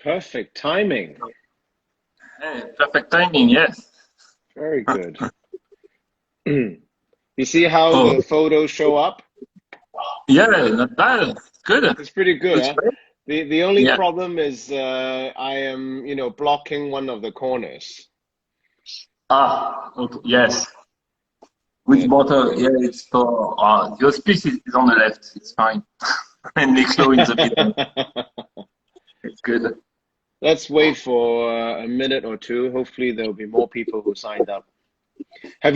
Perfect timing. Hey, perfect timing, yes. Very good. You see how Oh, the photos show up? yeah, not bad. Good. It's pretty good, Looks huh? great. The only Yeah. problem is I am, blocking one of the corners. Ah, okay. Yes. Which But bottle? Yeah, it's for your space is on the left. It's fine. And Nico in the middle. It's good. let's wait for a minute or two. Hopefully, there'll be more people who signed up. Okay. Have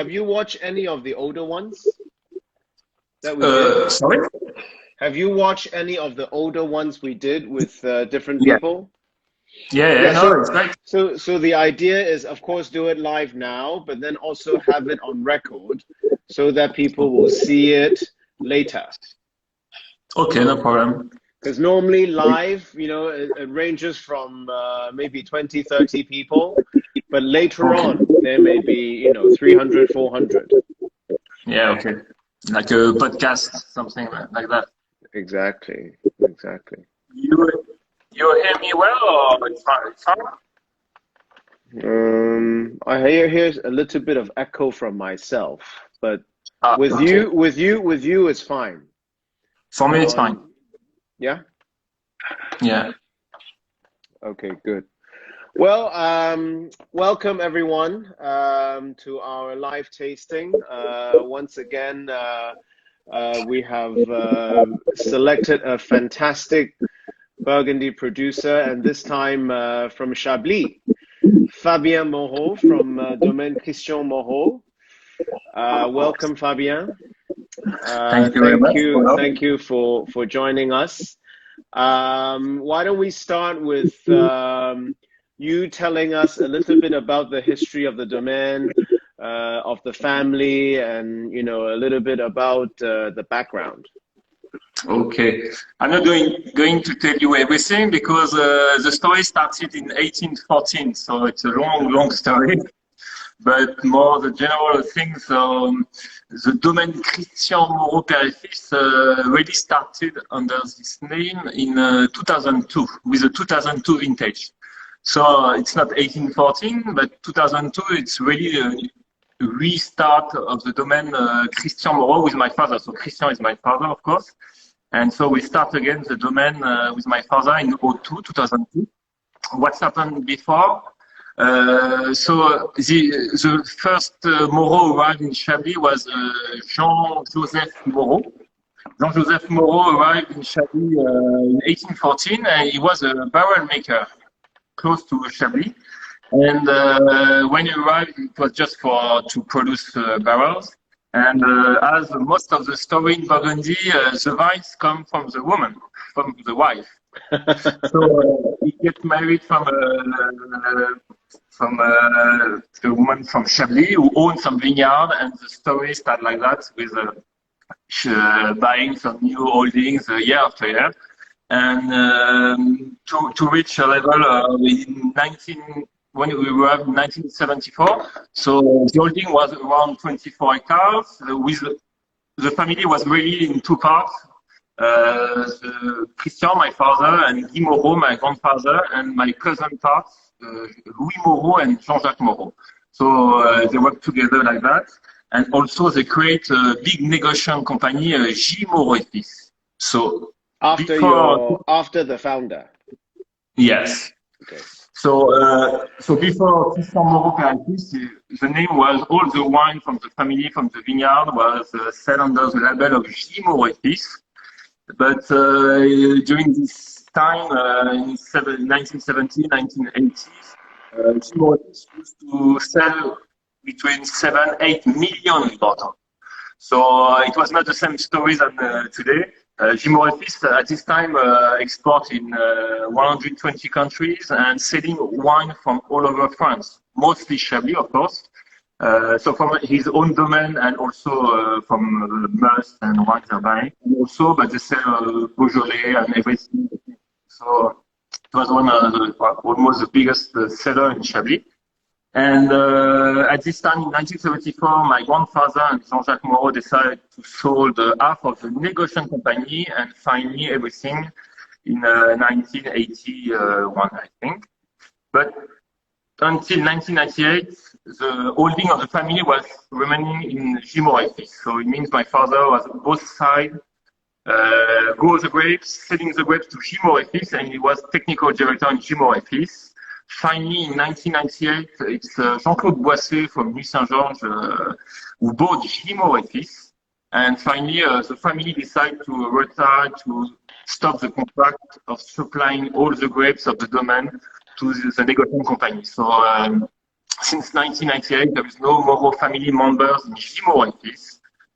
you watched any of the older ones that we did? Sorry? Have you watched any of the older ones we did with different Yeah. people? Yeah, yeah, Yeah, no, so it's great. the idea is, of course, do it live now, but then also have it on record so that people will see it later. Okay, no problem. Because normally live, it ranges from maybe 20, 30 people, but later Okay. on there may be, 300, 400. Yeah, okay. Like a podcast, something like that. Exactly, exactly. You you hear me well or it's fine? It's fine? I hear a little bit of echo from myself, but Ah, okay. with you, it's fine. For me, But it's fine. yeah, Yeah. okay, good. Well, welcome everyone to our live tasting. Once again, we have selected a fantastic Burgundy producer, and this time from Chablis, Fabien Moreau from Domaine Christian Moreau. Welcome, Fabien. Thank you very much. Thank you for joining us. Why don't we start with you telling us a little bit about the history of the domain, of the family, and a little bit about the background. Okay. I'm not going to tell you everything because the story started in 1814, so it's a long, long story. But more the general things, the Domaine Christian Moreau Pere really started under this name in 2002 with the 2002 vintage. So it's not 1814, but 2002. It's really a restart of the Domaine Christian Moreau with my father. So Christian is my father, of course. And so we start again the Domaine with my father in 2002. What's happened before? So the first Moreau arrived in Chablis was Jean-Joseph Moreau. Jean-Joseph Moreau arrived in Chablis in 1814, and he was a barrel maker close to Chablis. And when he arrived, it was just to produce barrels. And as most of the story in Burgundy, the vines come from the woman, from the wife. So he gets married from a woman from Chablis who owns some vineyard, and the story starts like that with buying some new holdings year after year. And to reach a level in 19 when we were in 1974, so the holding was around 24 hectares. With the family was really in two parts. Christian, my father, and Guy Moreau, my grandfather, and my cousin parts, Louis Moreau and Jean-Jacques Moreau. So they work together like that. And also they create a big negotiation company, J. Moreau et Fils. So After the founder. Yes. Okay. So before Christian Moreau Fils, the name was all the wine from the family, from the vineyard, was sold under the label of J. Moreau et Fils. But during this time, in 1970s, 1980s, J. Moreau et Fils used to sell between 7-8 million bottles. So it was not the same story than today. J. Moreau et Fils at this time export in 120 countries and selling wine from all over France, mostly Chablis, of course. So from his own domain and also from Must and wines are buying. And also, but they sell Beaujolais and everything. So it was almost the biggest seller in Chablis. And at this time, in 1974, my grandfather and Jean-Jacques Moreau decided to sold half of the negotiation company, and finally everything in 1981, I think. But until 1998, the holding of the family was remaining in Moreau. So it means my father was both sides, grow the grapes, selling the grapes to Moreau, and he was technical director in Moreau. Finally, in 1998, it's Jean-Claude Boisset from Nuit Saint-Georges who bought Moreau. And finally, the family decided to retire, to stop the contract of supplying all the grapes of the Domaine to the negociant company. So since 1998, there is no Moreau family members in Moreau.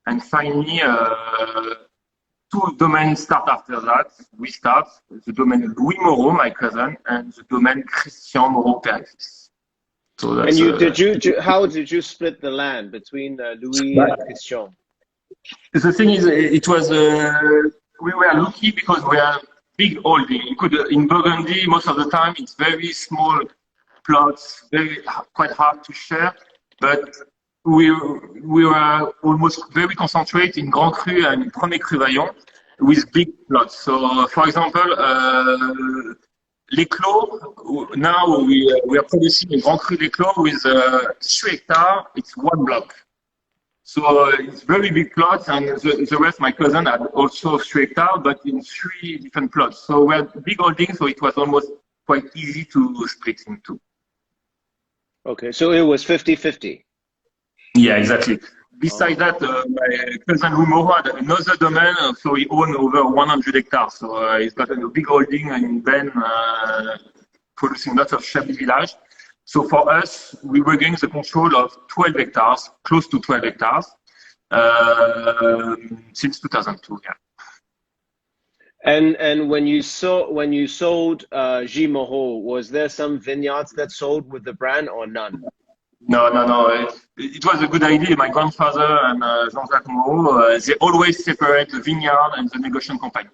And finally, two domains start after that. We start the domain Louis Moreau, my cousin, and the domain Christian Moreau Pere. So that's, and how did you split the land between Louis and Christian? The thing is, it was we were lucky because we are big holding. You could in Burgundy most of the time it's very small plots, quite hard to share, but we were almost very concentrated in Grand Cru and Premier Cru Vaillant with big plots. So, for example, Les Clos, now we are producing a Grand Cru Les Clos with 3 hectares, it's one block. So it's very big plots, and the rest, my cousin had also 3 hectares, but in 3 different plots. So we had big holdings, so it was almost quite easy to split in two. Okay, so it was 50-50. Yeah, exactly. Besides that, my cousin Moreau had another domain, so he owned over 100 hectares. So he's got a big holding in Ben, producing lots of Chablis village. So for us, we were getting the control of 12 hectares, close to 12 hectares, since 2002. Yeah. And when you sold G Moreau, was there some vineyards that sold with the brand or none? No. It was a good idea. My grandfather and Jean-Jacques Moreau, they always separate the vineyard and the negociant company.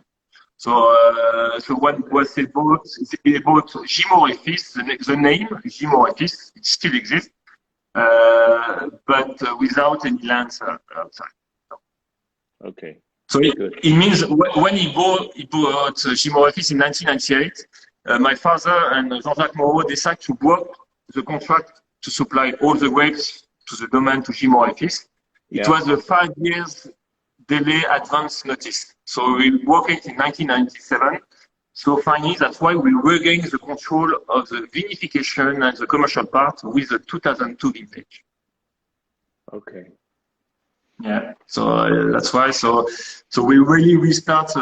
So when they bought G Moreau, the name G Moreau, it still exists, but without any lands outside. Okay. So it means when he bought G Moreau in 1998, my father and Jean-Jacques Moreau decided to work the contract to supply all the grapes to the domain to G Moreau. It was a 5 years delay advance notice. So we worked it in 1997. So finally, that's why we were getting the control of the vinification and the commercial part with the 2002 vintage. Okay. Yeah. So that's why. So we really restart.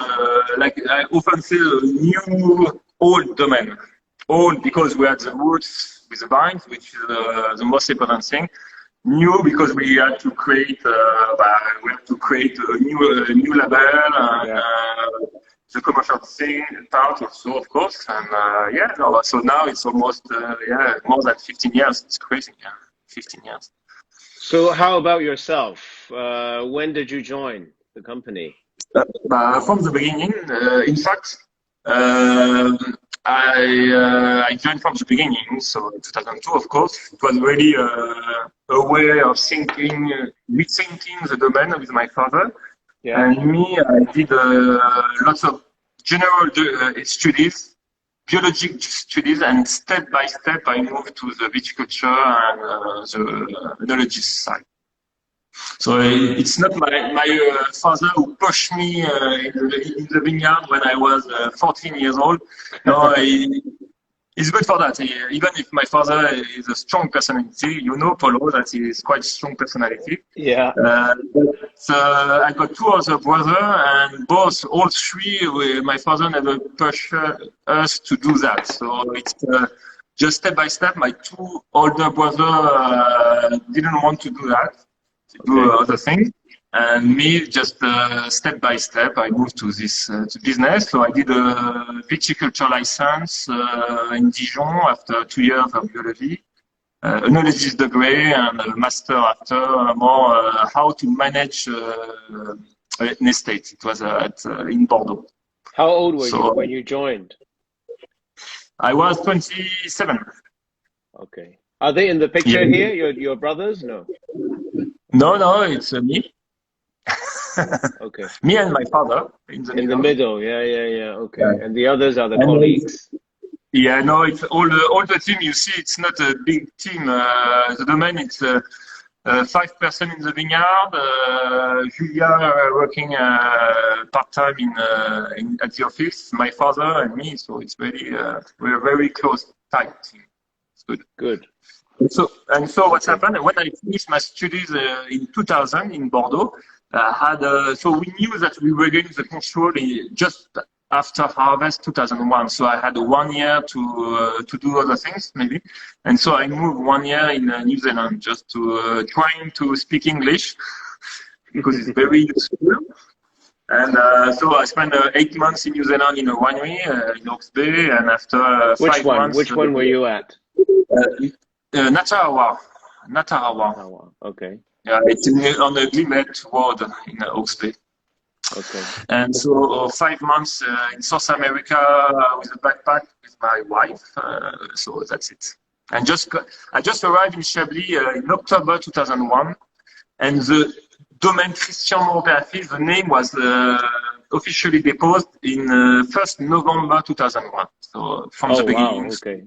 Like I often say, a new old domain. Old because we had the roots with the vines, which is the most important thing. New because we had to create a new label and the commercial thing part also, of course. And so now it's almost more than 15 years. It's crazy. Yeah, 15 years. So how about yourself? When did you join the company? From the beginning. In fact, I joined from the beginning, so in 2002, of course. It was really a way of thinking, rethinking the domain with my father. Yeah. And me, I did lots of general studies, biologic studies, and step by step, I moved to the viticulture and the enologist side. So it's not my father who pushed me in the vineyard when I was 14 years old. No, he's good for that. Even if my father is a strong personality, you know, Polo, that he is quite strong personality. Yeah. But I got 2 other brothers, and all 3, my father never pushed us to do that. So it's just step by step. My 2 older brothers didn't want to do that. To do other things, and me just step by step I moved to this to business. So I did a viticulture license in Dijon after 2 years of biology, enologist degree, and a master after more how to manage an estate. It was in Bordeaux. How old were you when you joined? I was 27. Okay. Are they in the picture here? Your brothers? No. No, it's me. Okay. Me and my father in the In the middle, yeah. Okay. Yeah. And the others are the And colleagues. yeah, no, it's all the team you see. It's not a big team. The domain, it's 5 person in the vineyard. Julia working part-time at the office. My father and me. So it's very we're a very close tight team. It's good. Good. So what's happened when I finished my studies in 2000 in Bordeaux? So we knew that we were getting the control just after harvest 2001. So I had 1 year to do other things maybe, and so I moved 1 year in New Zealand just to trying to speak English because it's very useful. And so I spent 8 months in New Zealand in a winery in Hawke's Bay, and after 5 months. Which one were you at? Natarawa. Oh, okay. Yeah, it's on the Glimet Road in Hawke's Bay. Okay. And so 5 months in South America with a backpack with my wife. So that's it. And I just arrived in Chablis in October 2001, and the Domaine Christian Moreau, the name was officially deposed in 1st November 2001. So from the beginning. Wow, okay.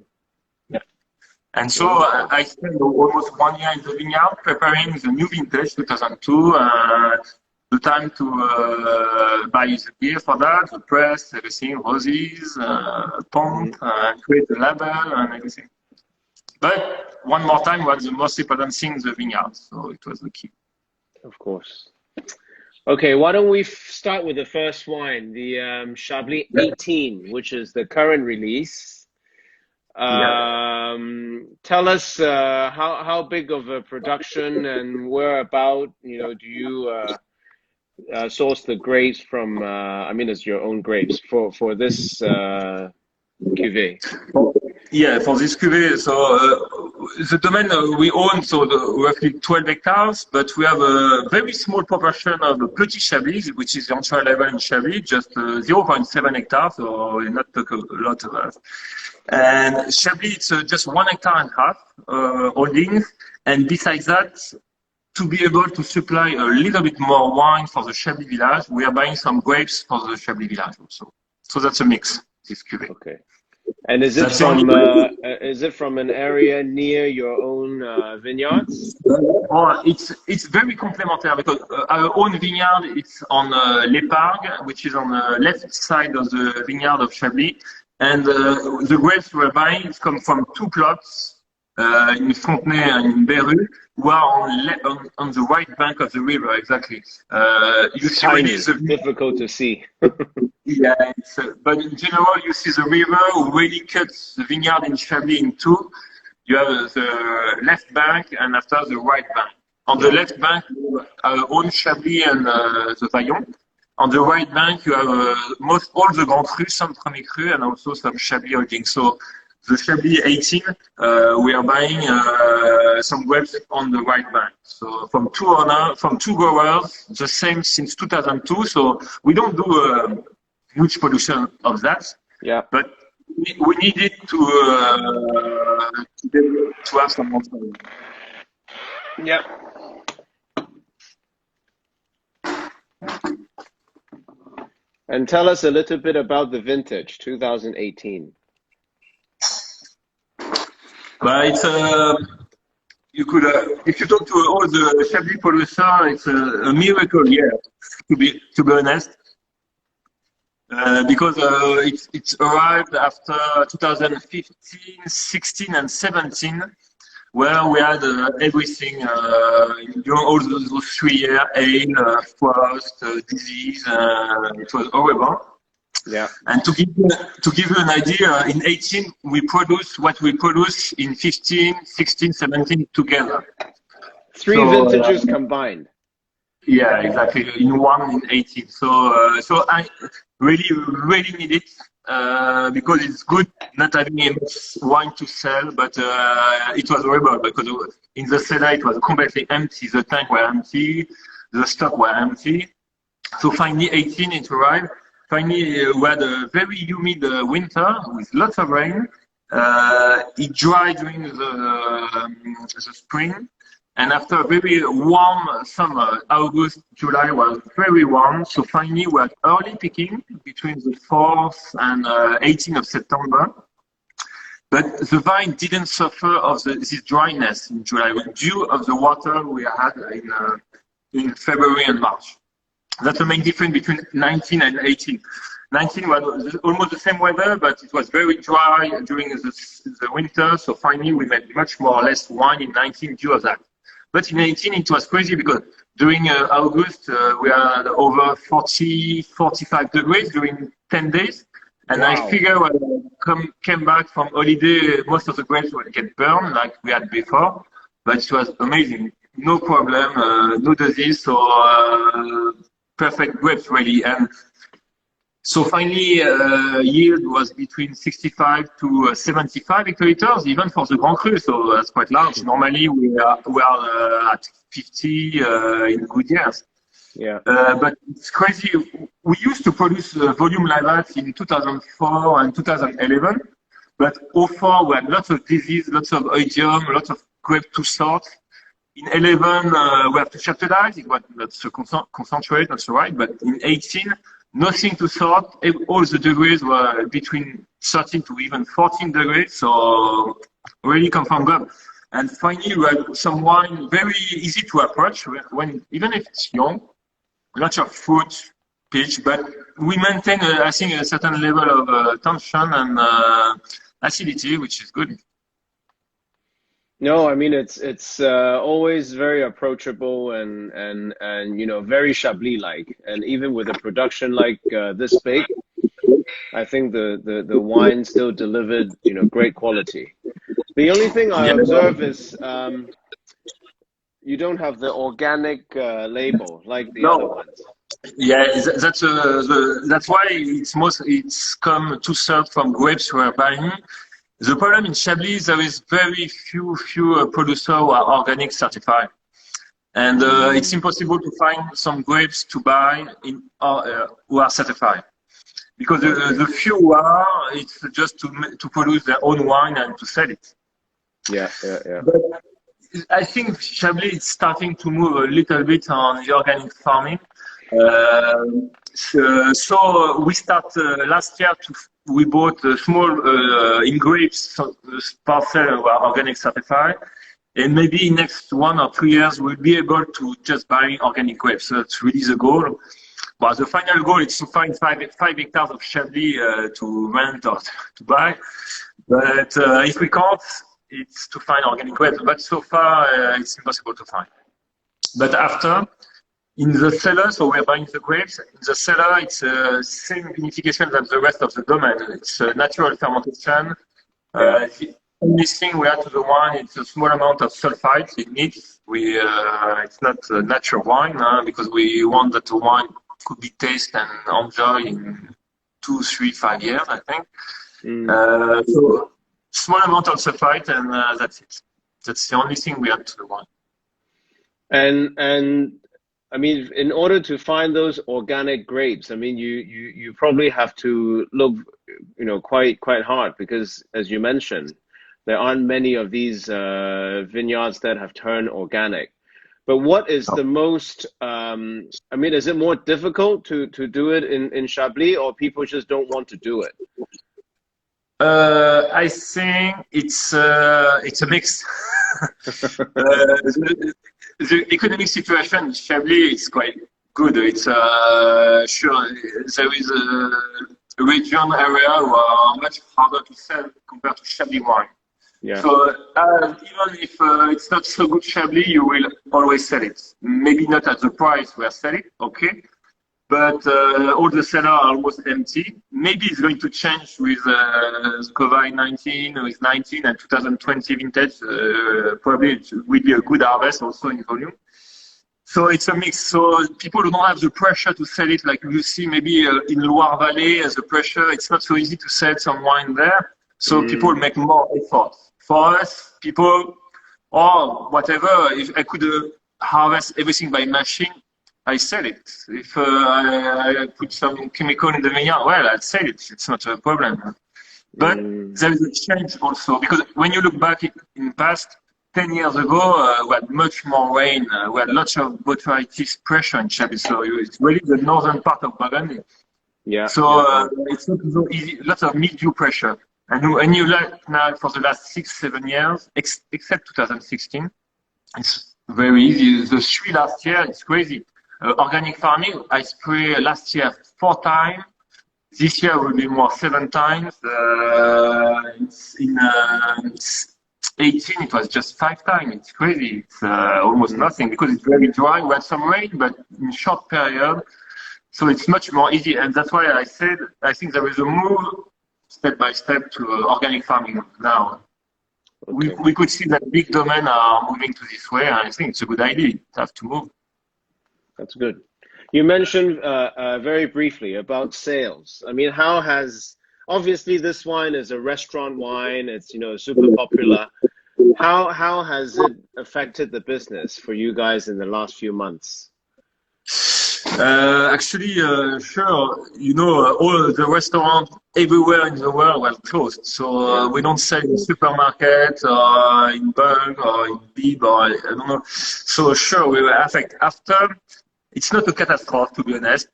And so I spent almost 1 year in the vineyard preparing the new vintage 2002. The time to buy the beer for that, the press, everything, roses, pump, create the label and everything. But one more time was the most important thing, the vineyard. So it was the key. Of course. Okay, why don't we start with the first wine, the Chablis 18, which is the current release. Tell us how big of a production and where about, do you source the grapes from, it's your own grapes for this cuvée? Yeah, for this cuvée, so the domain we own, so roughly 12 hectares, but we have a very small proportion of the Petit Chablis, which is the entry level in Chablis, just 0.7 hectares, so not a lot of us. And Chablis, it's just 1.5 hectares holding, and besides that, to be able to supply a little bit more wine for the Chablis village, we are buying some grapes for the Chablis village also. So that's a mix, this cuvée. Okay. And is it from an area near your own vineyards? It's very complementary because our own vineyard it's on L'Épargne, which is on the left side of the vineyard of Chablis, and the grapes we're buying come from 2 plots in Fontenay and in Pere, who are on the right bank of the river. Exactly. You see really difficult to see. Yeah, but in general, you see the river who really cuts the vineyard in Chablis in 2. You have the left bank and after the right bank. On the left bank, you have our own Chablis and the Vaillon. On the right bank, you have all the Grand Crus, some Premier Cru, and also some Chablis holding. So the Chablis 18, we are buying some grapes on the right bank. So from two growers, the same since 2002. So we don't do huge production of that. Yeah. But we needed to have some more. Yeah. And tell us a little bit about the vintage, 2018. But it's you could if you talk to all the Chablis producers, it's a miracle year to be honest, because it's arrived after 2015, 16, and 17, where we had everything during all those 3 years: hail, frost, disease. It was horrible. Yeah. And to give you an idea, in 18 we produce what we produce in 15, 16, 17 together. 3 vintages combined. Yeah, exactly. In 18. So I really need it because it's good not having enough wine to sell. But it was horrible because in the cellar it was completely empty. The tank were empty, the stock were empty. So finally 18 it arrived. Finally, we had a very humid winter with lots of rain. It dried during the spring, And after a very warm summer, August, July was very warm. So finally, we had early picking between the 4th and 18th of September. But the vine didn't suffer of this dryness in July due of the water we had in February and March. That's the main difference between 19 and 18. 19 was almost the same weather, but it was very dry during the winter. So finally, we made much more or less wine in 19 due to that. But in 18, it was crazy because during August, we had over 40, 45 degrees during 10 days. And Wow. I figure when I came back from holiday, most of the grapes would get burned like we had before. But it was amazing. No problem, no disease, so perfect grapes really. And so finally, yield was between 65 to 75 hectoliters, even for the Grand Cru, so that's quite large. Normally, we are at 50 in good years. Yeah. But it's crazy. We used to produce volume like that in 2004 and 2011, but 2004 we had lots of disease, lots of oidium, lots of grape to sort. In 11, we have to chapterize. It was not so concentrate, that's right. But in 18, nothing to sort. All the degrees were between 13 to even 14 degrees. So really come from God. And finally, we had some wine very easy to approach when even if it's young, lots of fruit, peach, but we maintain, I think, a certain level of tension and acidity, which is good. No, I mean it's always very approachable and you know, very Chablis-like, and even with a production like this big, I think the wine still delivered, you know, great quality. The only thing I observe is you don't have the organic label like the other ones. Yeah, that's why it's come two-thirds from grapes we are buying. The problem in Chablis, there is very few producers who are organic certified. And it's impossible to find some grapes to buy who are certified. Because the few who are, it's just to produce their own wine and to sell it. Yeah. But I think Chablis is starting to move a little bit on the organic farming. So we start last year we bought a small in grapes parcel were organic certified, and maybe next 1 or 2 years we'll be able to just buy organic grapes. So that's really the goal. But the final goal is to find 5 hectares of Chablis to rent or to buy. But if we can't, it's to find organic grapes. But so far it's impossible to find. But after, in the cellar, so we're buying the grapes. In the cellar, it's the same vinification than the rest of the domain. It's a natural fermentation. The only thing we add to the wine, it's a small amount of sulfite it needs. It's not a natural wine because we want that the wine could be tasted and enjoyed in 2, 3, 5 years, I think. So small amount of sulfite, and that's it. That's the only thing we add to the wine. And I mean, in order to find those organic grapes, I mean, you probably have to look, you know, quite hard, because as you mentioned, there aren't many of these vineyards that have turned organic. But what is the most, I mean, is it more difficult to do it in Chablis, or people just don't want to do it? I think it's a mix. The economic situation in Chablis is quite good. It's sure there is a region area who are much harder to sell compared to Chablis wine. Yeah. So even if it's not so good Chablis, you will always sell it. Maybe not at the price we are selling, okay? But all the cellars are almost empty. Maybe it's going to change with COVID-19, with 19 and 2020 vintage. Probably it will be a good harvest also in volume. So it's a mix. So people don't have the pressure to sell it like you see maybe in Loire Valley as a pressure. It's not so easy to sell some wine there. So people make more effort. For us, people, or whatever, if I could harvest everything by machine, I sell it. If I put some chemical in the vineyard, well, I'll sell it. It's not a problem. But there is a change also, because when you look back in the past, 10 years ago, we had much more rain. We had lots of botrytis pressure in Chablis. So it's really the northern part of Burgundy. Yeah. So it's not so easy. Lots of mildew pressure. And you like now for the last 6-7 years, except 2016, it's very easy. The 3 last year, it's crazy. Organic farming, I spray last year 4 times. This year will be more 7 times. In 18, it was just 5 times. It's crazy. It's almost nothing because it's very dry. We had some rain, but in short period. So it's much more easy. And that's why I said, I think there is a move step by step to organic farming now. Okay. We could see that big domain are moving to this way. And I think it's a good idea to have to move. That's good. You mentioned very briefly about sales. I mean, how has, obviously this wine is a restaurant wine. It's, super popular. How has it affected the business for you guys in the last few months? Actually, sure. All the restaurants everywhere in the world were closed. So we don't sell in supermarkets or in bulk or in bib or I don't know. So sure, we were affected. After, it's not a catastrophe, to be honest,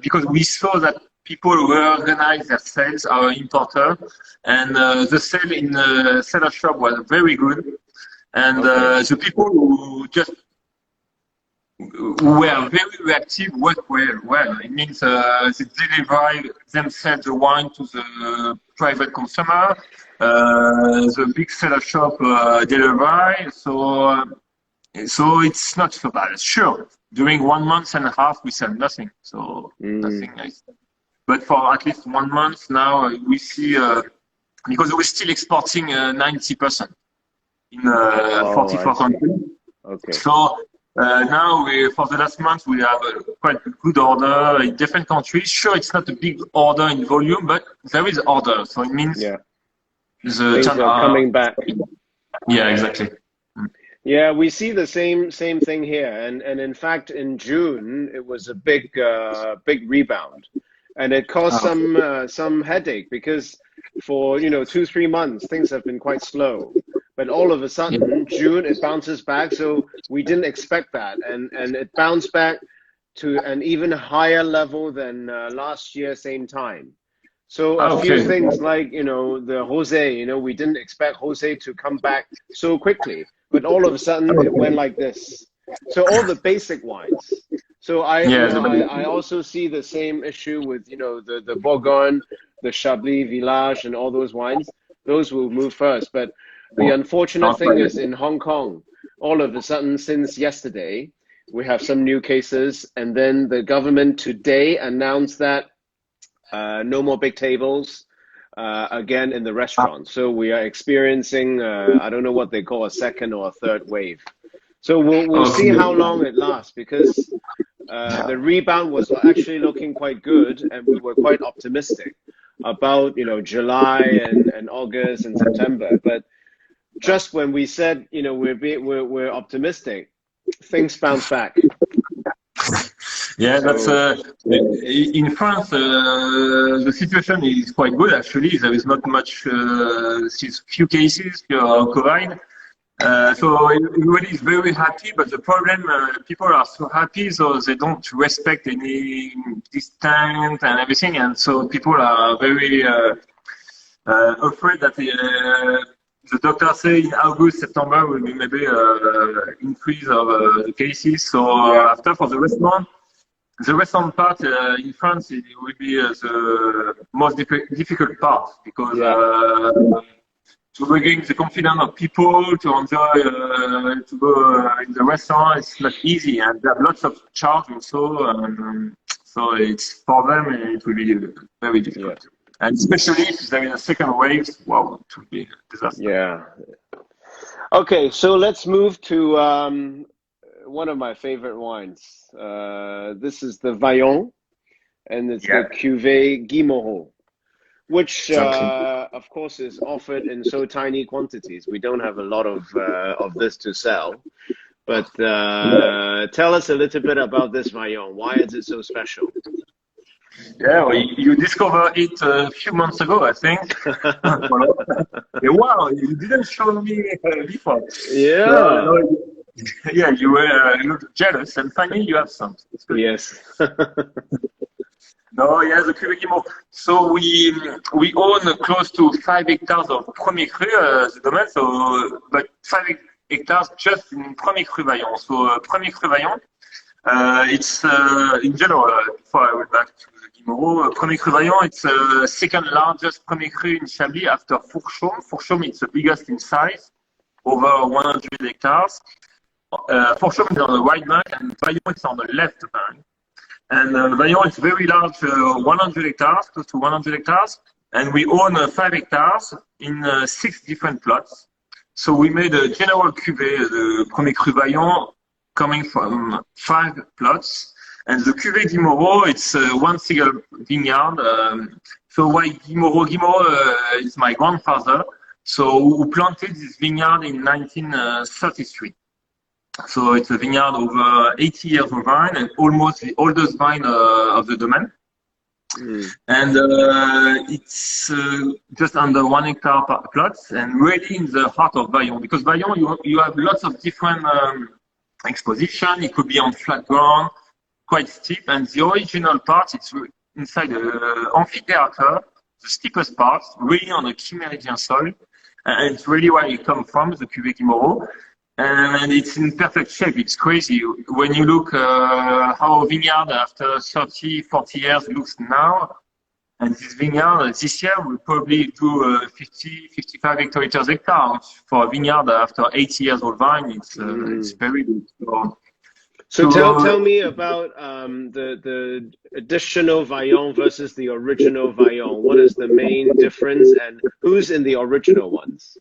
because we saw that people who organize their sales, our importer, and the sale in the seller shop was very good. And the people who just were very reactive work well. It means they deliver themselves the wine to the private consumer. The big seller shop deliver. So it's not so bad. Sure, during 1 month and a half we sell nothing. So nothing. But for at least 1 month now we see because we're still exporting 90% in 44 countries. Okay. So. Now, for the last month, we have quite a good order in different countries. Sure, it's not a big order in volume, but there is order. So it means things are coming back. Yeah, exactly. Yeah, we see the same thing here. And in fact, in June, it was a big rebound. And it caused some headache because for, 2-3 months, things have been quite slow. But all of a sudden, June, it bounces back. So we didn't expect that. And it bounced back to an even higher level than last year, same time. So a few things like, the Rosé, we didn't expect Rosé to come back so quickly. But all of a sudden, it went like this. So all the basic wines. So I also see the same issue with, the Bourgogne, the Chablis Village, and all those wines. Those will move first. But the unfortunate thing is in Hong Kong, all of a sudden, since yesterday, we have some new cases. And then the government today announced that no more big tables again in the restaurant. So we are experiencing, I don't know what they call a second or a third wave. So we'll see how long it lasts because the rebound was actually looking quite good and we were quite optimistic about, July and August and September. But just when we said, we're optimistic, things bounce back. Yeah, that's in France. The situation is quite good actually. There is not much, few cases of COVID. So everybody is very happy. But the problem, people are so happy, so they don't respect any distance and everything, and so people are very afraid that the doctor say in August, September will be maybe increase of the cases. So after for the restaurant part in France, it will be the most difficult part because to regain the confidence of people to enjoy to go in the restaurant, it's not easy, and there are lots of charges also. So it's for them it will be very difficult. And especially if there is a second wave, wow, it will be a disaster. Yeah. Okay, so let's move to one of my favorite wines. This is the Vaillant, and it's the Cuvée Guy Moreau, which, of course, is offered in so tiny quantities. We don't have a lot of this to sell. But tell us a little bit about this Vaillant. Why is it so special? Yeah, well, you discovered it a few months ago, I think. Yeah, wow, you didn't show me before. Yeah. No, yeah, you were a little jealous, and finally you have some. It's good. Yes. No, yeah, the Cuvée Guimau. So we own close to 5 hectares of Premier Cru, the domain. So, but 5 hectares just in Premier Cru Vaillant. So Premier Cru Vaillant, it's in general. Before I went back to the Guimau, Premier Cru Vaillant, it's second largest Premier Cru in Chablis after Fourchaume. Fourchaume is the biggest in size, over 100 hectares. Fourchaume is on the right bank, and Vaillant is on the left bank. And Vaillant is very large, 100 hectares, close to 100 hectares. And we own 5 hectares in 6 different plots. So we made a general cuvée, the Premier Cru Vaillant, coming from 5 plots. And the cuvée Guy Moreau, it's one single vineyard. So why Guy Moreau? Guy Moreau is my grandfather. So who planted this vineyard in 1933. So it's a vineyard over 80 years of vine and almost the oldest vine of the domain. And it's just under 1 hectare plots and really in the heart of Vaillant. Because Vaillant, you have lots of different exposition. It could be on flat ground, quite steep. And the original part, it's inside the amphitheater, the steepest part, really on a key meridian soil. And it's really where it comes from, the Cuvée Guy Moreau. And it's in perfect shape. It's crazy. When you look how a vineyard after 30, 40 years looks now, and this vineyard this year will probably do 50, 55 hectoliters hectare. For a vineyard after 80 years old vine, it's very good. So tell me about the additional Vaillant versus the original Vaillant. What is the main difference, and who's in the original ones?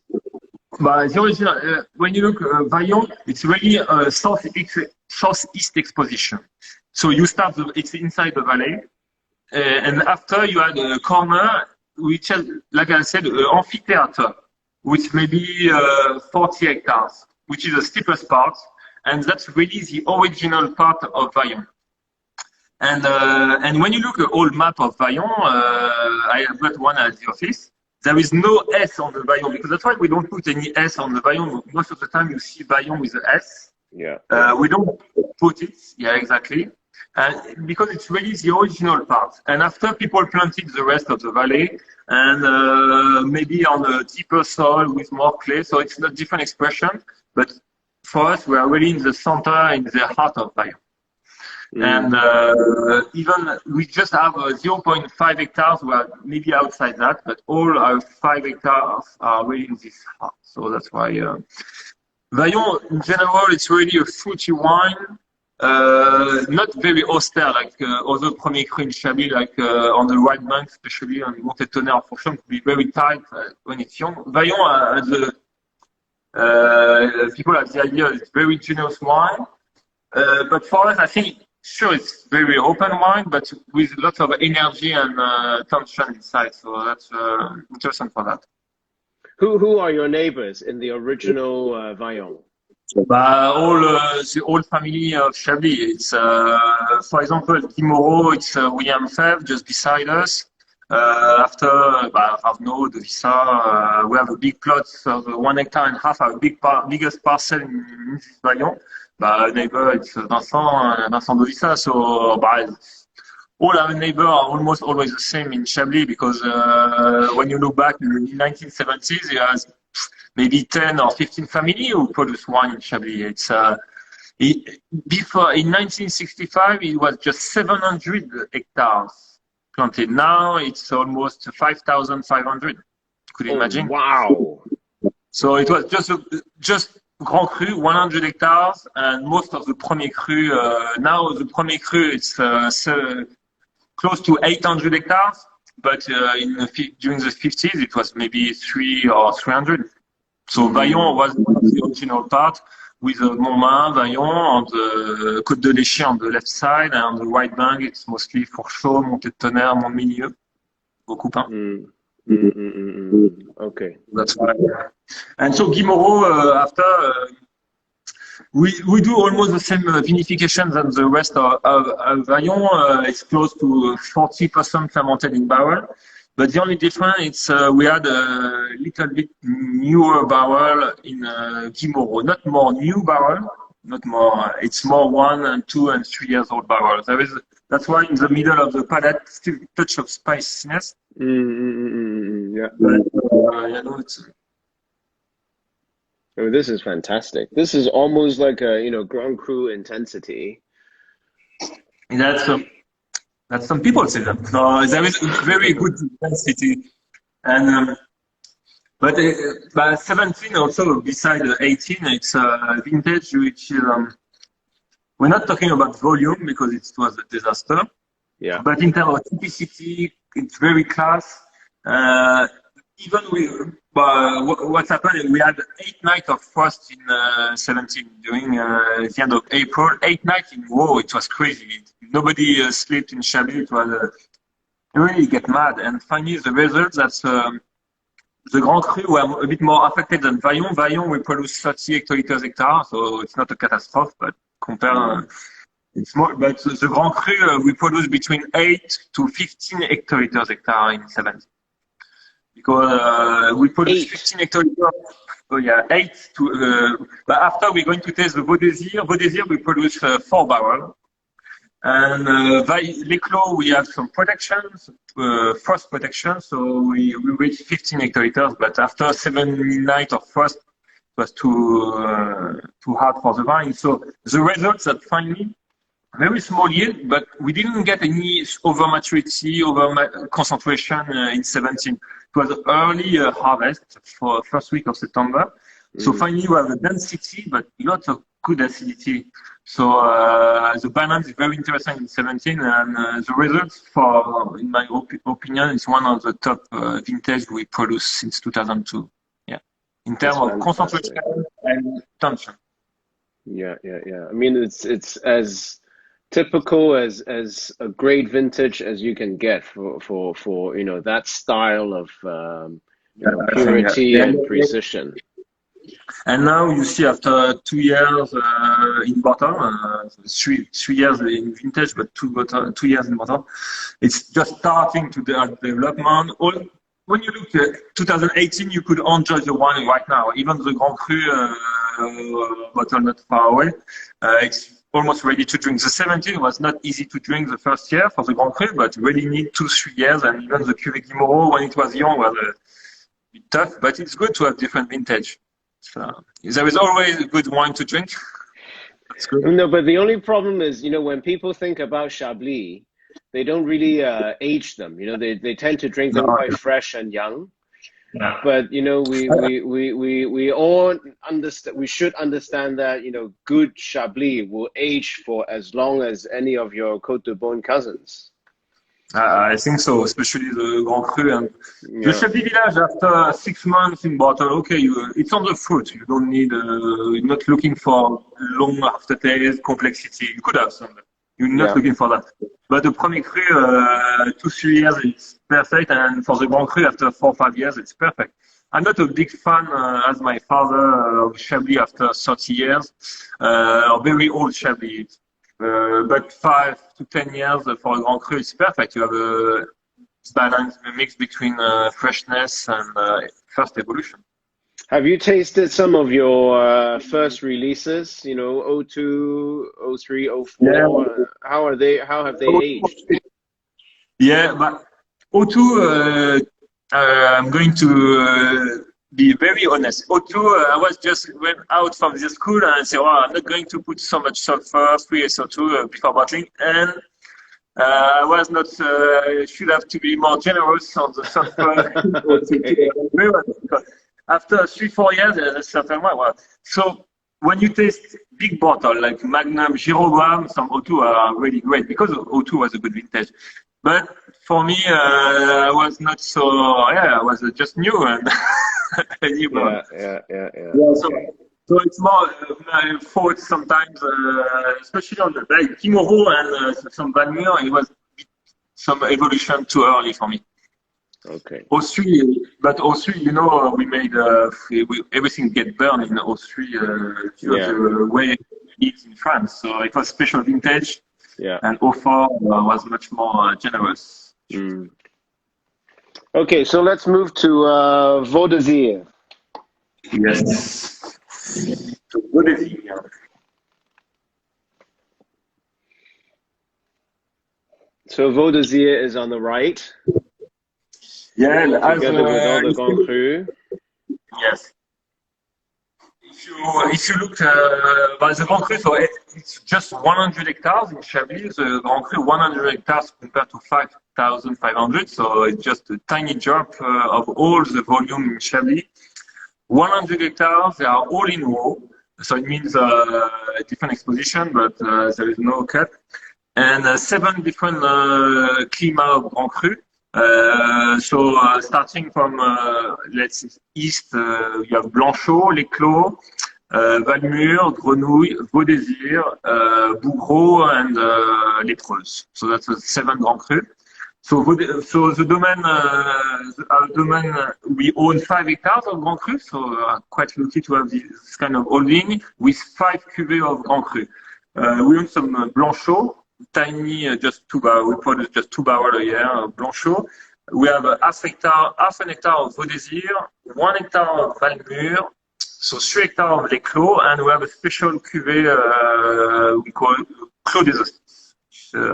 But the original, when you look Vaillant, it's really a southeast exposition. So you start, it's inside the valley, and after you had a corner, which is, like I said, an amphitheater, which may be 40 hectares, which is the steepest part, and that's really the original part of Vaillant. And when you look at the old map of Vaillant, I have got one at the office. There is no S on the Vaillant, because that's why we don't put any S on the Vaillant. Most of the time you see Vaillant with an S. Yeah. We don't put it. Yeah, exactly. And because it's really the original part. And after people planted the rest of the valley, and maybe on a deeper soil with more clay, so it's a different expression. But for us, we are really in the center, in the heart of Vaillant. And even we just have 0.5 hectares, we are maybe outside that, but all our 5 hectares are really in this heart. So that's why Vaillant, in general, it's really a fruity wine, not very austere like other Premier Cru in Chablis, like on the right bank, especially on Montaitonner or Fourchaume, could be very tight when it's young. Vaillant, people have the idea it's very generous wine, but for us, I think. Sure, it's very open wine, but with lots of energy and tension inside. So that's interesting for that. Who are your neighbors in the original Vaillant? All the old family of Chablis. It's for example, Guy Moreau, it's William Febvre just beside us. After Arnaud, De Vissa, we have a big plot of 1 hectare and a half, our biggest parcel in this Vaillant. Neighbor, it's Vincent De Vissa. So all our neighbors are almost always the same in Chablis, because when you look back in the 1970s, there was maybe 10 or 15 families who produce wine in Chablis. It's before in 1965 it was just 700 hectares planted. Now it's almost 5,500. Could you imagine? Wow! So it was just Grand Cru, 100 hectares, and most of the Premier Cru. Now the Premier Cru it's close to 800 hectares, but during the 50s it was maybe 300 or 300. So Vaillant was the original part, with Montmain, Vaillant on the Côte de l'Éché on the left side, and on the right bank it's mostly Fourchaume, Montaitonner, Montmilieu, beaucoup. Okay. That's why. And so Guy Moreau, after We do almost the same vinification than the rest of Vaillon. It's close to 40% fermented in barrel. But the only difference is we had a little bit newer barrel in Moreau. Not more new barrel, not more. It's more 1 and 2 and 3 years old barrel. That's why in the middle of the palate, still touch of spiciness. Yeah. But, it's. Oh, this is fantastic. This is almost like a Grand Cru intensity. That's some people say that. No, there is very good intensity, and but 17 also beside 18, it's a vintage which is. We're not talking about volume because it was a disaster. Yeah. But in terms of typicity, it's very class. Even what's happened, we had 8 nights of frost in 17 during the end of April. 8 nights in Moreau, it was crazy. Nobody slept in Chablis. It was you really get mad. And finally, the results that's the Grand Cru were a bit more affected than Vaillon. Vaillon, we produce 30 hectoliters hectare, so it's not a catastrophe. But compare, it's more. But the Grand Cru, we produce between 8 to 15 hectoliters hectare in 17. Because we produce 15 hectoliters. Oh yeah, 8 to. But after we're going to taste the Vaudésir. Vaudésir we produce 4 barrels. And Les Clos we have some protections, frost protection, so we reach 15 hectoliters. But after 7 nights of frost, it was too hard for the vine. So the results that finally. Very small yield, but we didn't get any over maturity, concentration in 17. It was early harvest for first week of September. So finally we have a density, but lots of good acidity. So the balance is very interesting in 17, and the results, in my opinion, is one of the top vintage we produced since 2002. Yeah, in terms of concentration and tension. Yeah. I mean, it's as typical as a great vintage as you can get for that style of purity and precision. And now you see after 2 years in bottle, 3 years in vintage, but 2 years in bottle, it's just starting to development. When you look at 2018, you could enjoy the wine right now. Even the Grand Cru bottle not far away, it's almost ready to drink. The 17 was not easy to drink the first year for the Grand Cru, but really need 2-3 years. And even the Cuvée Moreau, when it was young, was a bit tough. But it's good to have different vintage. So there is always a good wine to drink. That's good. No, but the only problem is, when people think about Chablis, they don't really age them. They tend to drink them quite fresh and young. Yeah. But we all understand. We should understand that good Chablis will age for as long as any of your Côte de Beaune cousins. I think so, especially the Grand Cru and the Chablis Village. After 6 months in bottle, okay, it's on the fruit. You don't need. You're not looking for long aftertaste, complexity. You could have some. You're not looking for that. But the Premier Cru, 2-3 years, it's perfect. And for the Grand Cru, after 4-5 years, it's perfect. I'm not a big fan, as my father, of Chablis after 30 years, or very old Chablis. But 5 to 10 years for a Grand Cru, it's perfect. You have a balance, a mix between freshness and first evolution. Have you tasted some of your first releases? 02, 03, 04. Yeah. How have they aged? Yeah, but 02, I'm going to be very honest. 02, I was just went out from the school and said, I'm not going to put so much sulfur, 3SO2 before bottling. And I was not, should have to be more generous on the sulfur. Okay. After 3-4 years, there's a certain one. Well, so when you taste big bottle like Magnum, Girogram, some O2 are really great because O2 was a good vintage. But for me, I was not so. I was just new and new. So it's more my fault sometimes, especially on the like Moreau and some Van Muir. It was some evolution too early for me. Okay. O3, but O3, you know, we made everything get burned in O3 due to the way it is in France. So it was special vintage, and O4 was much more generous. Mm. Okay, so let's move to Vau d'Azir. Yes. So Vau d'Azir. So Vau d'Azir is on the right. Yeah, together with all the Grand Cru. Yes. If you look by the Grand Cru, so it's just 100 hectares in Chablis. The Grand Cru 100 hectares compared to 5,500, so it's just a tiny drop of all the volume in Chablis. 100 hectares, they are all in row, so it means a different exposition, but there is no cut. And 7 different clima of Grand Cru. Starting from let's say east, you have Blanchot, L'Éclos, Valmure, Grenouille, Vau d'Azir, Bougreau, and Létreuse. So that's 7 Grand Cru. So the domain, we own 5 hectares of Grand Cru, so quite lucky to have this kind of holding with 5 cuvées of Grand Cru. We own some Blanchot. Tiny, just 2 barrels. We produce just 2 barrels a year of Blanchot. We have half an hectare of Vau d'Azir, 1 hectare of Valmure, so 3 hectares of L'Éclos, and we have a special cuvée we call Clos des Hospices,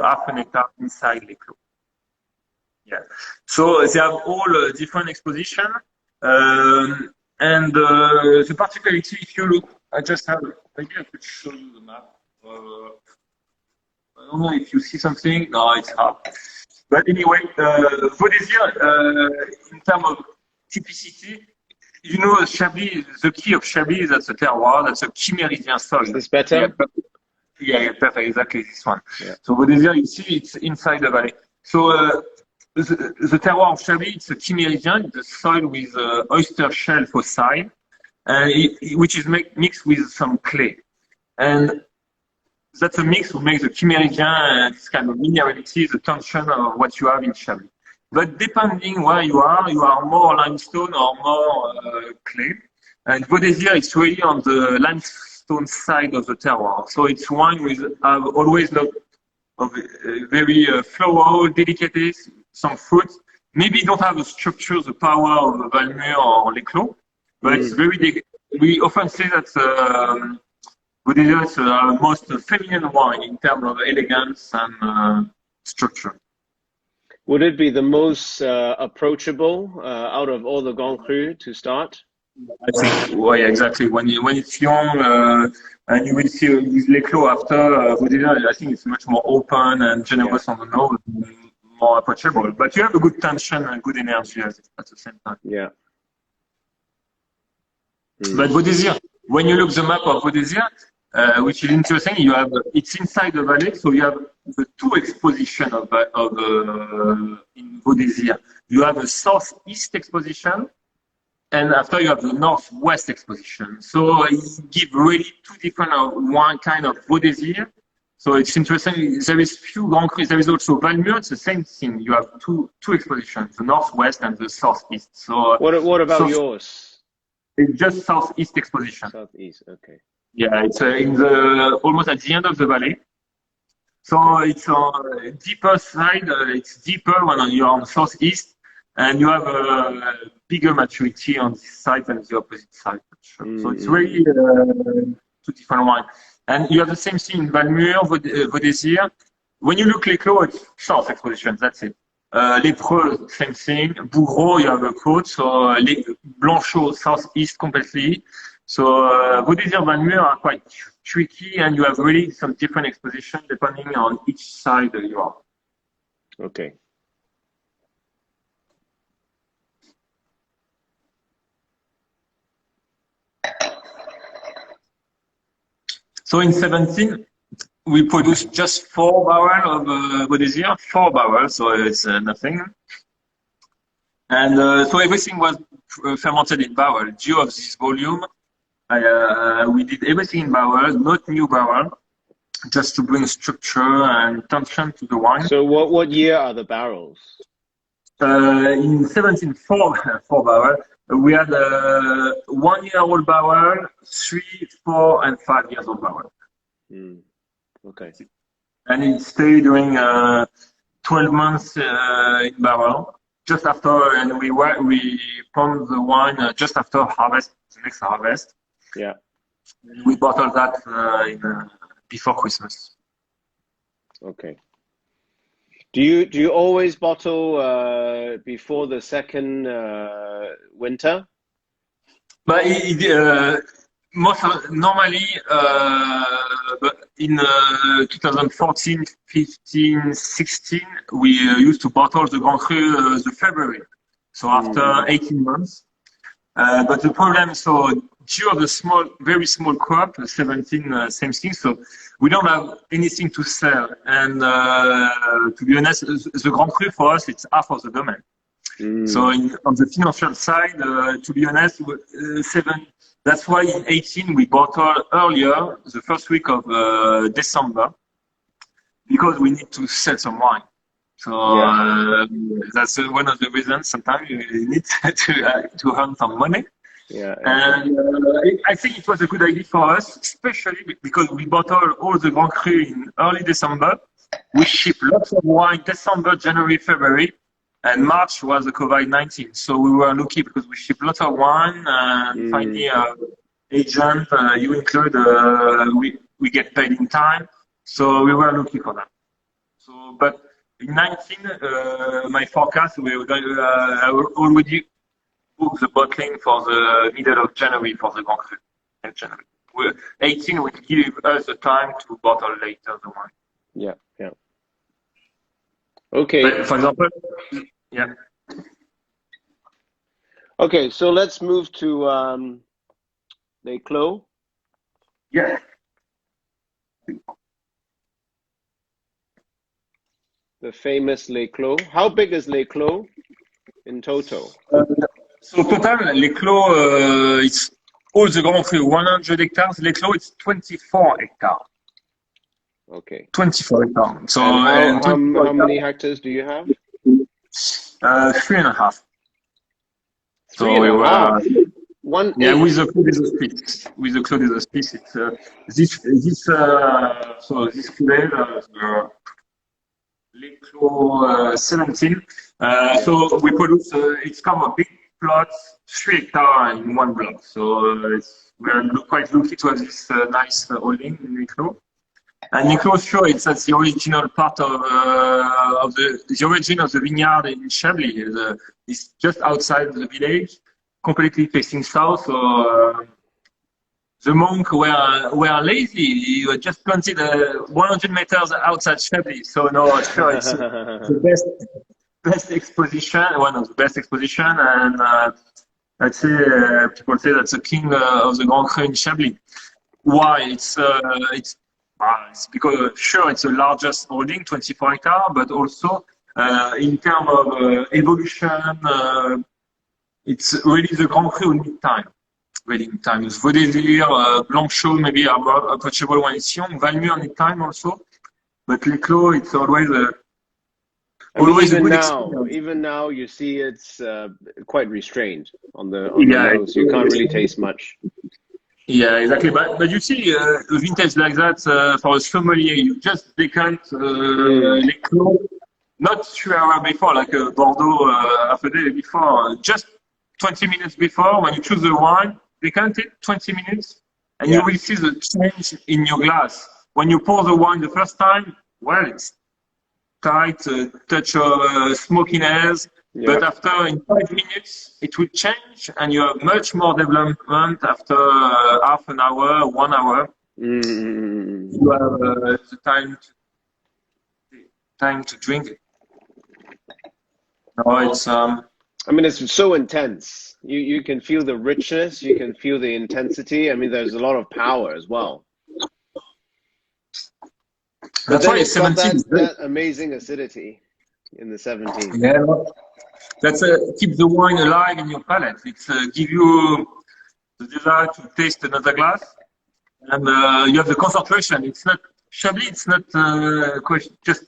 half an hectare inside L'Éclos. Yeah. So they have all different exposition, and the particularity, if you look, I just have, maybe I could show you the map. I don't know if you see something. No, it's hard. But anyway, Vau d'Azir, in terms of typicity, you know, Chablis, the key of Chablis, that's a terroir, that's a key méridien soil. Is this better? Yeah, perfect, exactly this one. Yeah. So Vau d'Azir, you see, it's inside the valley. So the terroir of Chablis, it's a key méridien, the soil with oyster shell fossile, which is mixed with some clay. And that's a mix who makes the chiméridien, this kind of minerality, the tension of what you have in Chablis. But depending where you are more limestone or more clay. And Vau d'Azir is really on the limestone side of the terroir. So it's wine with always of very floral, delicate, some fruit. Maybe don't have the structure, the power of Valmure or L'Éclos, but it's very. We often say that. Vau d'Azir is the most feminine wine in terms of elegance and structure. Would it be the most approachable out of all the Grand Cru to start? I think, well, yeah, exactly. When it's young, and you will see with L'Éclos after, Vau d'Azir, I think it's much more open and generous on the nose, more approachable. But you have a good tension and good energy at the same time. Yeah. But Vau d'Azir, when you look the map of Vau d'Azir, which is interesting, it's inside the valley, so you have the 2 expositions in Vau d'Azir. You have a southeast exposition, and after you have the northwest exposition. So it gives really 2 different one kind of Vau d'Azir. So it's interesting. There is few Grand Cru. There is also Valmure. It's the same thing. You have two expositions: the northwest and the southeast. So what about yours? It's just southeast exposition. Southeast, okay. Yeah, it's in the almost at the end of the valley. So it's on deeper side. It's deeper when you're on the southeast, and you have a bigger maturity on this side than the opposite side. So it's really 2 different wines. And you have the same thing in Valmure, Vau d'Azir. When you look L'Éclos, it's short expositions. That's it. Lépreux, same thing. Bougreau, you have a coat. So Blanchot, southeast completely. So Vau d'Azir, Valmure are quite tricky, and you have really some different exposition depending on each side you are. Okay. So in 17, we produced just 4 barrels of Vau d'Azir, 4 barrels, so it's nothing. And so everything was fermented in barrel. Due of this volume, we did everything in barrels, not new barrel, just to bring structure and tension to the wine. So what year are the barrels? In 17 four barrel, we had a 1-year-old barrel, 3, 4, and 5 years old barrel. Okay. And it stayed during 12 months in barrel. Just after, and we pumped the wine just after harvest, the next harvest. Yeah. We bottled that before Christmas. Okay. Do you always bottle before the second winter? But normally, but in 2014, 15, 16, we used to bottle the Grand Cru the February, so after 18 months. But the problem, so due to the very small crop, 17, same thing, so we don't have anything to sell. And to be honest, the Grand Cru for us, it's half of the domain. So on the financial side, to be honest, that's why in 18 we bottled earlier, the first week of December, because we need to sell some wine. So that's one of the reasons sometimes you need to earn some money. Yeah. And I think it was a good idea for us, especially because we bottled all the Grand Cru in early December. We ship lots of wine December, January, February, and March was the COVID-19. So we were lucky because we ship lots of wine and finally agent, you include, we get paid in time. So we were lucky for that. So, but in 19, my forecast, I already booked the bottling for the middle of January for the Grand Cru. 18 will give us the time to bottle later the wine. Yeah, yeah. Okay. But for example, yeah. Okay, so let's move to Les Clos. Yeah. The famous Les Clos. How big is Les Clos in total? So total, Les Clos, it's all the Grand Cru, 100 hectares. Les Clos, it's 24 hectares. Okay. 24 hectares. So how many hectares do you have? 3.5. So we were one. Yeah, with the clou des hospices. With the clou des hospices, it's so this flavor, Les Clos 17. So we produce. It's come a big plot, 3 hectares in one block. So we're quite lucky to have this nice holding in Les Clos. And Les Clos, sure, it's the original part of the origin of the vineyard in Chablis. It's just outside the village, completely facing south. So the monk were lazy. He just planted 100 meters outside Chablis. So no, sure, it's the best exposition, one of the best exposition, and I'd say people say that's the king of the Grand Cru in Chablis. Why? It's because sure it's the largest holding, 24 hectares, but also in terms of evolution, it's really the Grand Cru in time. Really in time. Vaudésir, Blanchot maybe are more approachable when it's young. Valmure in time also, but Les Clos it's always always a good experience. Even now, you see it's quite restrained on the nose. You can't really taste much. Yeah, exactly. But you see, a vintage like that for a sommelier, you just decant Les Clos, not 3 hours before, like Bordeaux half a day before, just 20 minutes before. When you choose the wine, decant it 20 minutes, and you will see the change in your glass. When you pour the wine the first time, well, it's tight, touch of smokiness. Yeah. But after in 5 minutes, it will change, and you have much more development after half an hour, 1 hour. You have the time to drink it. No, it's. I mean, it's so intense. You can feel the richness. You can feel the intensity. I mean, there's a lot of power as well. That's why it's 17. That amazing acidity in the 17. Yeah. That's keep the wine alive in your palate. It's give you the desire to taste another glass, and you have the concentration. It's not Chablis. It's not just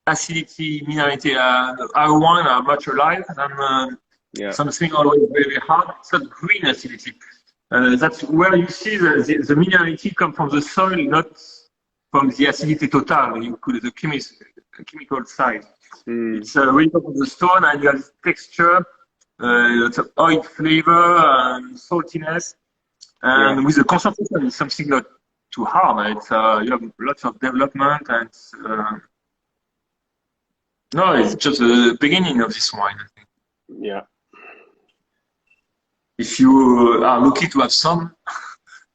acidity, minerality. Our wine are much alive than something always very hard. It's not green acidity. That's where you see the minerality come from the soil, not from the acidity total. You could the chemical side. It's really from the stone, and you have texture, lots of oil flavor, saltiness, and with the concentration, it's something not too hard. It's you have lots of development, and no, it's just the beginning of this wine, I think. Yeah. If you are lucky to have some,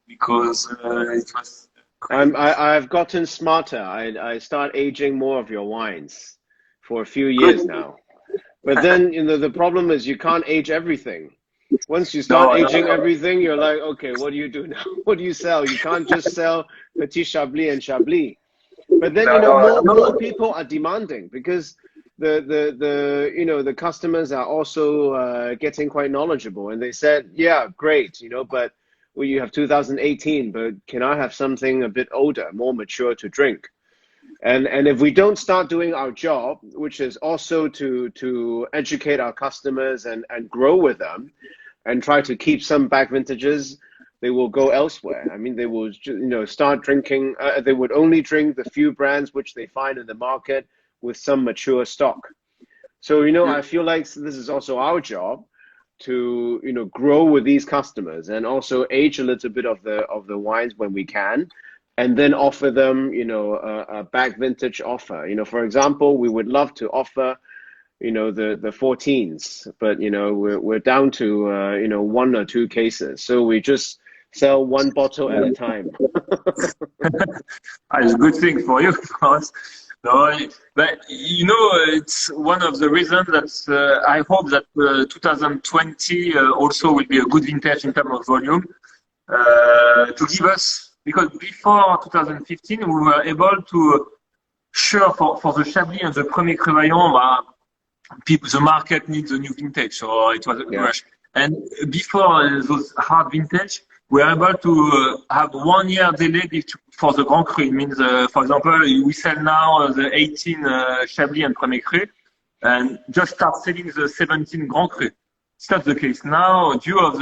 because it was. I've gotten smarter. I start aging more of your wines for a few years now. But then, you know, the problem is you can't age everything. Once you start aging everything, you're like, okay, what do you do now? What do you sell? You can't just sell Petit Chablis and Chablis. But then, you know, more people are demanding because the customers are also getting quite knowledgeable, and they said, yeah, great, you know, but well, you have 2018, but can I have something a bit older, more mature to drink? And if we don't start doing our job, which is also to educate our customers and grow with them, and try to keep some back vintages, they will go elsewhere. I mean, they will, you know, start drinking. They would only drink the few brands which they find in the market with some mature stock. So, you know, I feel like this is also our job to, you know, grow with these customers and also age a little bit of the wines when we can, and then offer them, you know, a back vintage offer. You know, for example, we would love to offer, you know, the 14s, but, you know, we're down to, you know, 1 or 2 cases. So we just sell 1 bottle at a time. It's a good thing for you, of course. No, but, you know, it's one of the reasons that I hope that 2020 also will be a good vintage in terms of volume to give us, because before 2015, we were able to, sure, for the Chablis and the Premier Crévaillon, the market needs a new vintage, so it was a rush. And before those hard vintage, we are able to have 1 year delay for the Grand Cru. It means, for example, we sell now the 18 Chablis and Premier Cru, and just start selling the 17 Grand Cru. It's not the case now, due to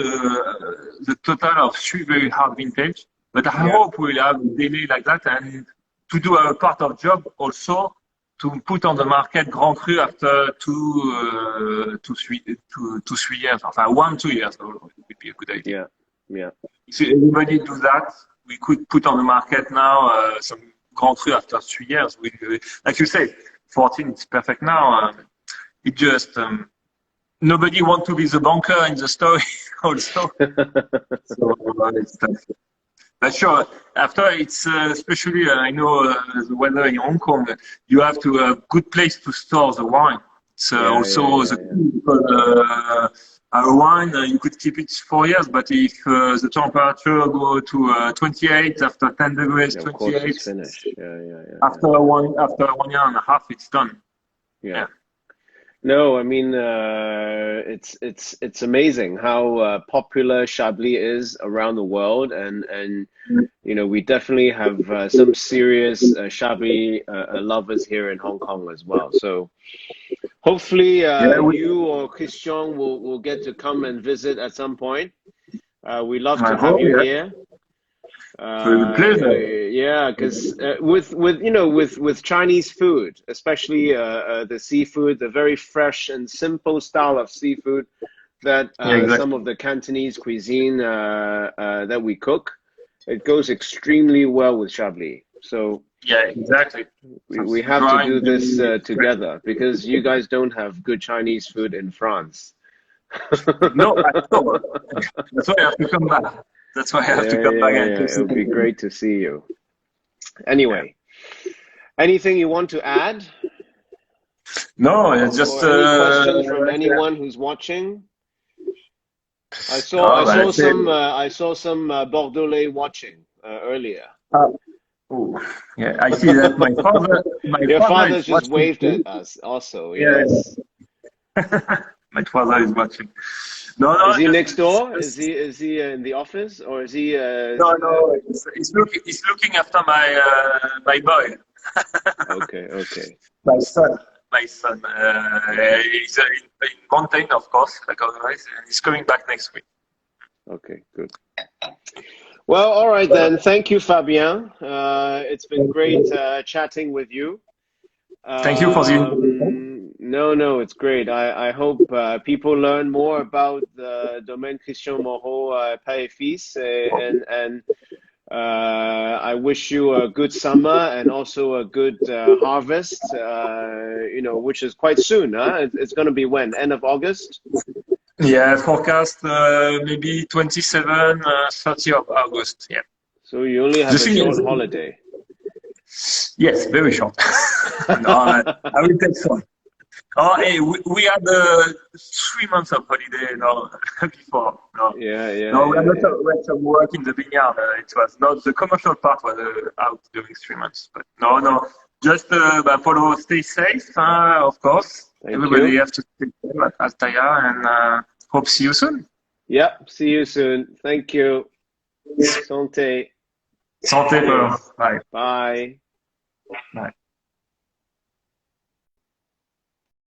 the total of 3 very hard vintage. But I hope we'll have a delay like that, and to do our part of job also, to put on the market Grand Cru after 2 to 3 years, enfin 1-2 years, would be a good idea. Yeah. If everybody do that, we could put on the market now some Grand Cru after 3 years. Like you say, 14 is perfect now. It just nobody want to be the banker in the story also. So it's tough. But sure, after it's especially I know the weather in Hong Kong, you have to have a good place to store the wine. It's also the key, because our wine you could keep it 4 years, but if the temperature go to 28 after 10 degrees, 28, it's finished. After 1 year and a half, it's done. Yeah. No, I mean it's amazing how popular Chablis is around the world, and you know, we definitely have some serious Chablis lovers here in Hong Kong as well. So hopefully you or Christian will get to come and visit at some point. We love to have you here. Yeah, because with Chinese food, especially the seafood, the very fresh and simple style of seafood that some of the Cantonese cuisine that we cook, it goes extremely well with Chablis. So yeah, exactly. We have to do this together, because you guys don't have good Chinese food in France. No, at all. That's why I have to come back. That's why I have to come back. It would be great to see you. Anyway, anything you want to add? No, it's just any questions from anyone who's watching? I saw some Bordelais watching earlier. Yeah, I see that my father. Your father just waved at us. Also, yes. My father is watching. No. Is he next door? Is he in the office, or is he? No. He's looking after my boy. Okay, okay. My son. He's in mountain, of course, like otherwise, and he's coming back next week. Okay, good. Well, all right then. Thank you, Fabien. It's been great chatting with you. Thank you for the invitation. No, it's great. I hope people learn more about the Domaine Christian Moreau Pere Fils, and I wish you a good summer and also a good harvest. Which is quite soon, huh? It's going to be when? End of August? Yeah, forecast maybe 27, 30 of August. Yeah. So you only The have a thing short is, holiday. yes, very short. No, I will take some. Oh, hey, we had 3 months of holiday, no, before. No, Yeah, yeah, no, we had yeah, yeah. we had some work in the vineyard. It was not the commercial part was out during 3 months, but no, just follow, stay safe, of course. Thank Everybody you. have to stay safe at Altaya, and hope see you soon. Yep. See you soon. Thank you. Santé. Santé, Pere. Cheers. Bye. Bye. Bye.